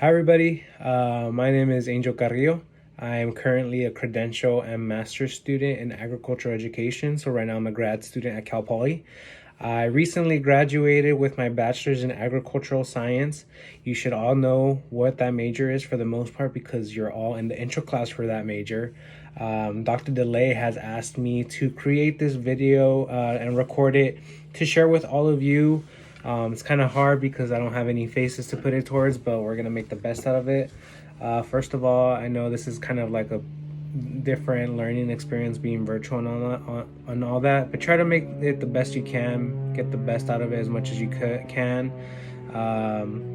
Hi, everybody. My name is Angel Carrillo. I am currently a credential and master's student in agricultural education. So, right now, I'm a grad student at Cal Poly. I recently graduated with my bachelor's in agricultural science. You should all know what that major is for the most part because you're all in the intro class for that major. Dr. DeLay has asked me to create this video and record it to share with all of you. It's kind of hard because I don't have any faces to put it towards, but we're gonna make the best out of it. First of all, I know this is kind of like a different learning experience being virtual and all that, but try to make it the best you can, get the best out of it as much as you can.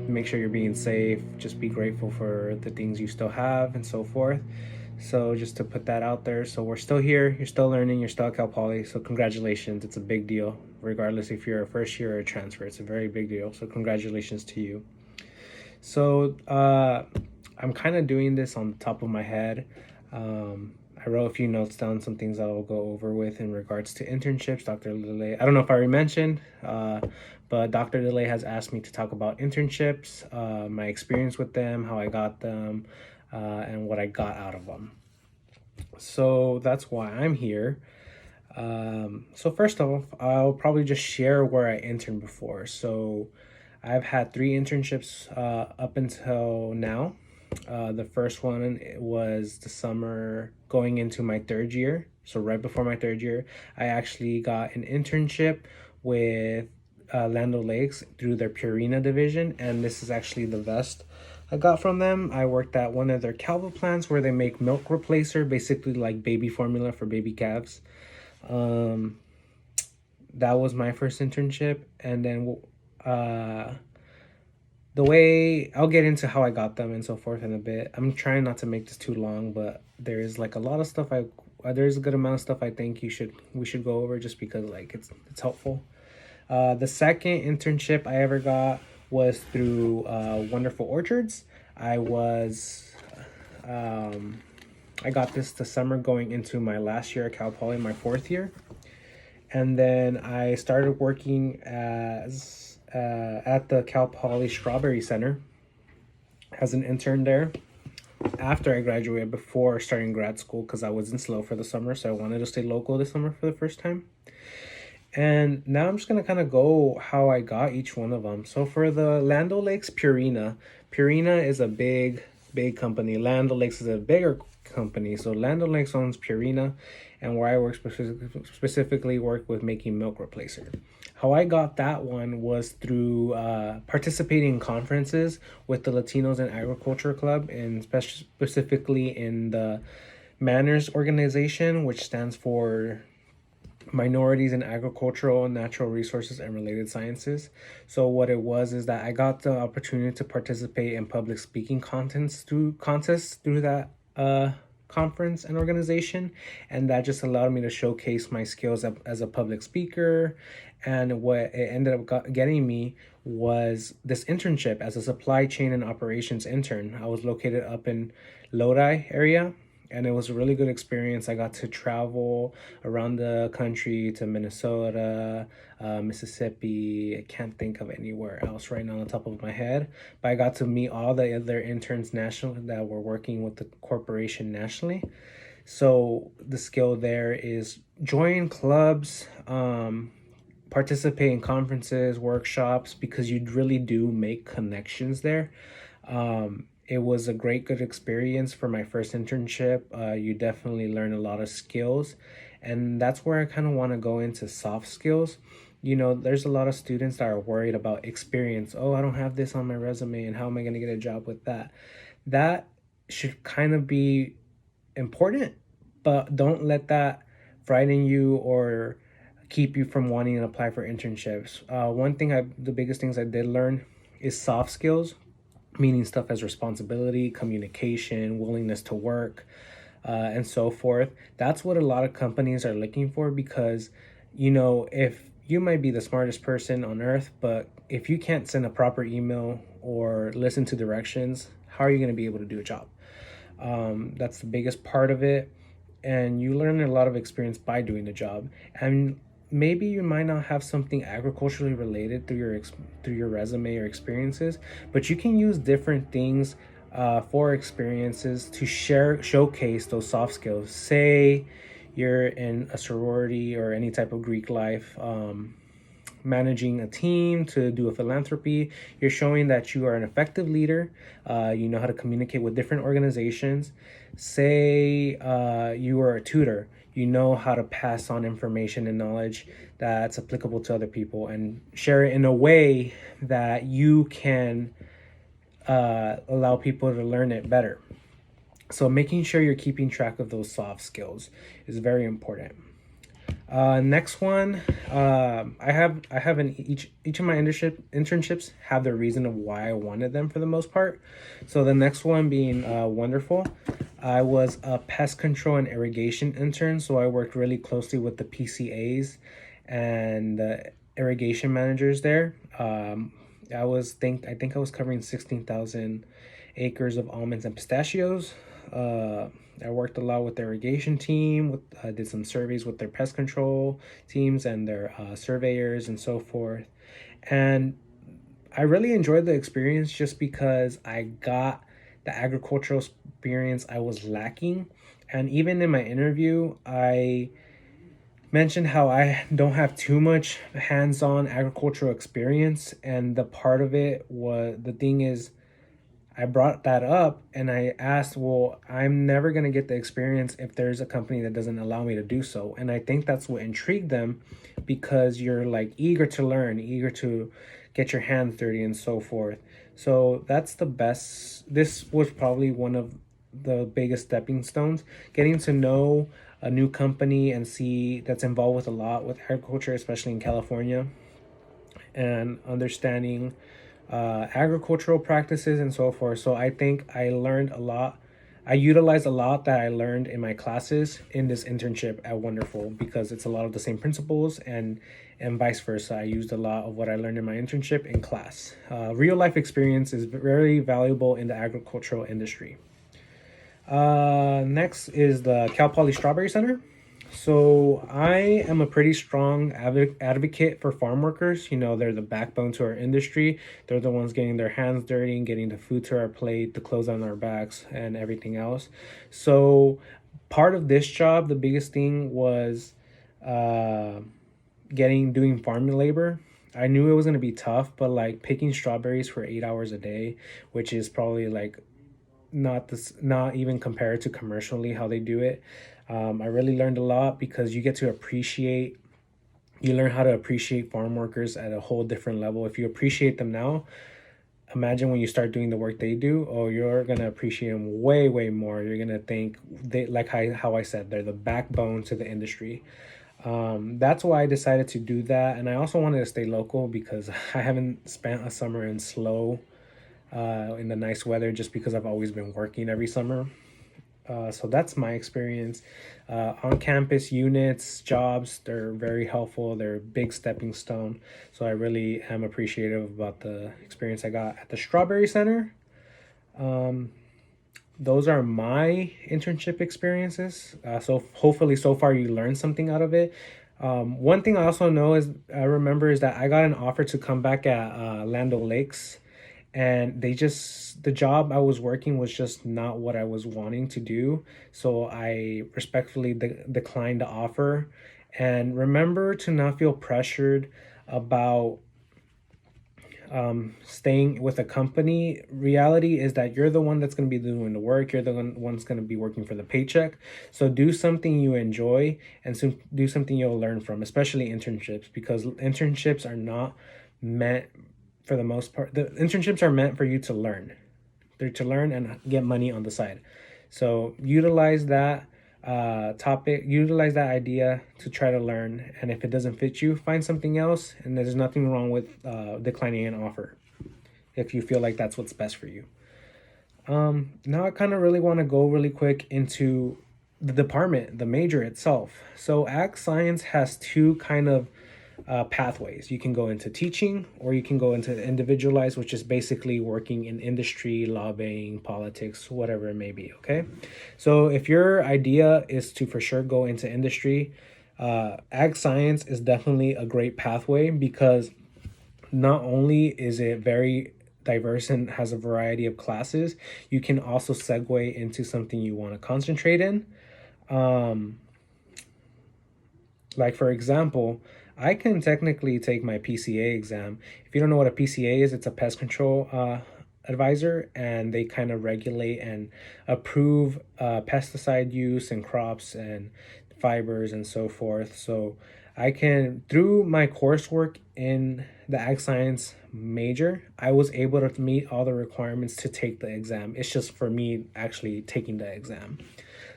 Make sure you're being safe, just be grateful for the things you still have and so forth. So just to put that out there. So we're still here, you're still learning, you're still at Cal Poly. So congratulations, it's a big deal. Regardless if you're a first year or a transfer, it's a very big deal. So congratulations to you. So I'm kind of doing this on the top of my head. I wrote a few notes down, some things I will go over with in regards to internships. Dr. Lele, I don't know if I already mentioned, but Dr. Lele has asked me to talk about internships, my experience with them, how I got them, and what I got out of them. So that's why I'm here. So first off, I'll probably just share where I interned before. So I've had three internships up until now. The first one was the summer going into my third year. So right before my third year, I actually got an internship with Land O'Lakes through their Purina division, and this is actually the vest I got from them. I worked at one of their Calva plants where they make milk replacer, basically like baby formula for baby calves. Um, that was my first internship, and then uh, the way I'll get into how I got them and so forth in a bit. I'm trying not to make this too long, but there's like a lot of stuff there's a good amount of stuff I think we should go over just because like it's helpful. The second internship I ever got was through Wonderful Orchards. I was I got this the summer going into my last year at Cal Poly, my fourth year. And then I started working as at the Cal Poly Strawberry Center as an intern there after I graduated, before starting grad school, because I was in SLO for the summer, so I wanted to stay local this summer for the first time. And now I'm just gonna kind of go how I got each one of them. So for the Land O'Lakes Purina, Purina is a big company. Land O'Lakes is a bigger company. So Land O'Lakes owns Purina, and where I work specifically work with making milk replacer. How I got that one was through participating in conferences with the Latinos in Agriculture Club, and specifically in the Manners organization, which stands for Minorities in Agricultural, Natural Resources, and Related Sciences. So what it was is that I got the opportunity to participate in public speaking contests through that conference and organization, and that just allowed me to showcase my skills as a public speaker. And what it ended up getting me was this internship as a supply chain and operations intern. I was located up in Lodi area, and it was a really good experience. I got to travel around the country to Minnesota, Mississippi. I can't think of anywhere else right now on the top of my head, but I got to meet all the other interns nationally that were working with the corporation nationally. So the skill there is join clubs, participate in conferences, workshops, because you really do make connections there. It was a good experience for my first internship. You definitely learn a lot of skills, and that's where I kind of want to go into soft skills. You know, there's a lot of students that are worried about experience. Oh, I don't have this on my resume, and how am I going to get a job with that? That should kind of be important, but don't let that frighten you or keep you from wanting to apply for internships. The biggest things I did learn is soft skills, meaning stuff as responsibility, communication, willingness to work, and so forth. That's what a lot of companies are looking for, because, you know, if you might be the smartest person on earth, but if you can't send a proper email or listen to directions, how are you going to be able to do a job? That's the biggest part of it. And you learn a lot of experience by doing the job. And maybe you might not have something agriculturally related through your resume or experiences, but you can use different things for experiences to showcase those soft skills. Say you're in a sorority or any type of Greek life, managing a team to do a philanthropy. You're showing that you are an effective leader. You know how to communicate with different organizations. Say you are a tutor. You know how to pass on information and knowledge that's applicable to other people and share it in a way that you can allow people to learn it better. So making sure you're keeping track of those soft skills is very important. Next one, I have each of my internships have the reason of why I wanted them for the most part. So the next one being wonderful. I was a pest control and irrigation intern, so I worked really closely with the PCAs and the irrigation managers there. I think I was covering 16,000 acres of almonds and pistachios. I worked a lot with the irrigation team. I did some surveys with their pest control teams and their surveyors and so forth. And I really enjoyed the experience just because I got the agricultural experience I was lacking. And even in my interview, I mentioned how I don't have too much hands-on agricultural experience. And the part of it was the thing is, I brought that up and I asked, well, I'm never going to get the experience if there's a company that doesn't allow me to do so. And I think that's what intrigued them because you're like eager to learn, eager to get your hands dirty and so forth. So that's the best. This was probably one of the biggest stepping stones, getting to know a new company and see that's involved with a lot with agriculture, especially in California, and understanding agricultural practices and so forth. So I think I learned a lot. I utilized a lot that I learned in my classes in this internship at Wonderful because it's a lot of the same principles and vice versa. I used a lot of what I learned in my internship in class. Real life experience is very valuable in the agricultural industry. Next is the Cal Poly Strawberry Center. So I am a pretty strong advocate for farm workers. You know, they're the backbone to our industry. They're the ones getting their hands dirty and getting the food to our plate, the clothes on our backs, and everything else. So part of this job, the biggest thing was doing farming labor. I knew it was gonna be tough, but like picking strawberries for 8 hours a day, which is probably like not even compared to commercially how they do it. I really learned a lot because you learn how to appreciate farm workers at a whole different level. If you appreciate them now, imagine when you start doing the work they do. Oh, you're gonna appreciate them way, way more. You're gonna think they like how I said they're the backbone to the industry. That's why I decided to do that, and I also wanted to stay local because I haven't spent a summer in SLO in the nice weather just because I've always been working every summer. So that's my experience. On campus units, jobs, they're very helpful. They're a big stepping stone. So I really am appreciative about the experience I got at the Strawberry Center. Those are my internship experiences. So hopefully so far you learned something out of it. One thing I also know is I remember is that I got an offer to come back at Land O'Lakes, and the job I was working was just not what I was wanting to do. So I respectfully declined the offer. And remember to not feel pressured about staying with a company. Reality is that you're the one that's going to be doing the work. You're the one that's going to be working for the paycheck. So do something you enjoy and do something you'll learn from, especially internships, because internships are not meant, for the most part, the internships are meant for you to learn. They're to learn and get money on the side. So utilize that utilize that idea to try to learn. And if it doesn't fit you, find something else. And there's nothing wrong with declining an offer if you feel like that's what's best for you. Now I kind of really want to go really quick into the department, the major itself. So ag science has two kind of pathways. You can go into teaching or you can go into individualized, which is basically working in industry, lobbying, politics, whatever it may be. Okay. So if your idea is to for sure go into industry, Ag science is definitely a great pathway because not only is it very diverse and has a variety of classes, you can also segue into something you want to concentrate in. Um, like, for example, I can technically take my PCA exam. If you don't know what a PCA is, it's a pest control advisor, and they kind of regulate and approve pesticide use in crops and fibers and so forth. So I can, through my coursework in the ag science major, I was able to meet all the requirements to take the exam. It's just for me actually taking the exam.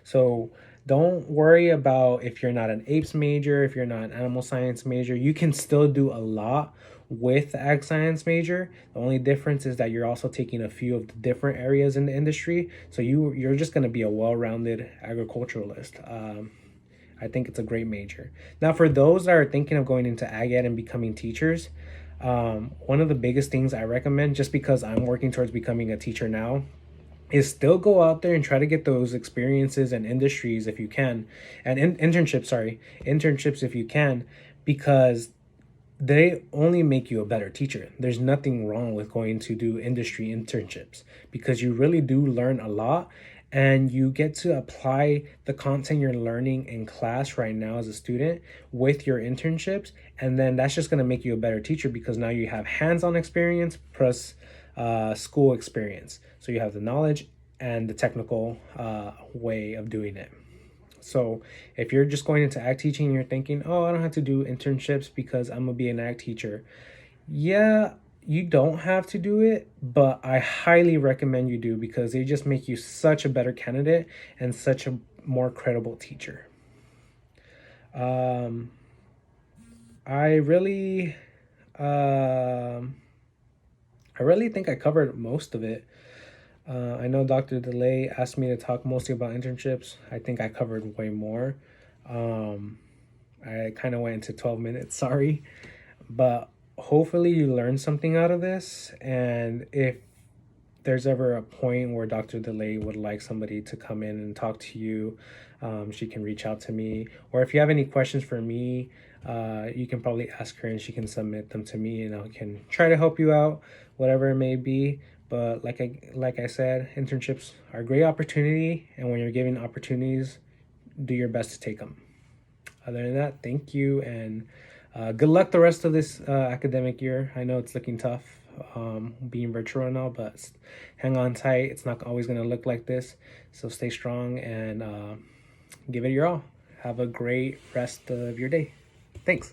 So don't worry about if you're not an apes major, if you're not an animal science major, you can still do a lot with the ag science major. The only difference is that you're also taking a few of the different areas in the industry. So you're just going to be a well-rounded agriculturalist. I think it's a great major. Now, for those that are thinking of going into ag ed and becoming teachers, one of the biggest things I recommend, just because I'm working towards becoming a teacher now, is still go out there and try to get those experiences and industries if you can, and internships if you can, because they only make you a better teacher. There's nothing wrong with going to do industry internships because you really do learn a lot, and you get to apply the content you're learning in class right now as a student with your internships. And then that's just going to make you a better teacher because now you have hands-on experience plus school experience. So you have the knowledge and the technical way of doing it. So if you're just going into ag teaching and you're thinking, oh, I don't have to do internships because I'm gonna be an ag teacher. Yeah, you don't have to do it, but I highly recommend you do because they just make you such a better candidate and such a more credible teacher. Um, I really, um, I really think I covered most of it. I know Dr. DeLay asked me to talk mostly about internships. I think I covered way more. Um, I kind of went into 12 minutes, sorry. But hopefully you learned something out of this. And if there's ever a point where Dr. DeLay would like somebody to come in and talk to you, she can reach out to me. Or if you have any questions for me, you can probably ask her and she can submit them to me and I can try to help you out, whatever it may be. But like I said, internships are a great opportunity, and when you're given opportunities, do your best to take them. Other than that, thank you, and good luck the rest of this academic year. I know it's looking tough, being virtual and all, but hang on tight. It's not always going to look like this, so stay strong and give it your all. Have a great rest of your day. Thanks.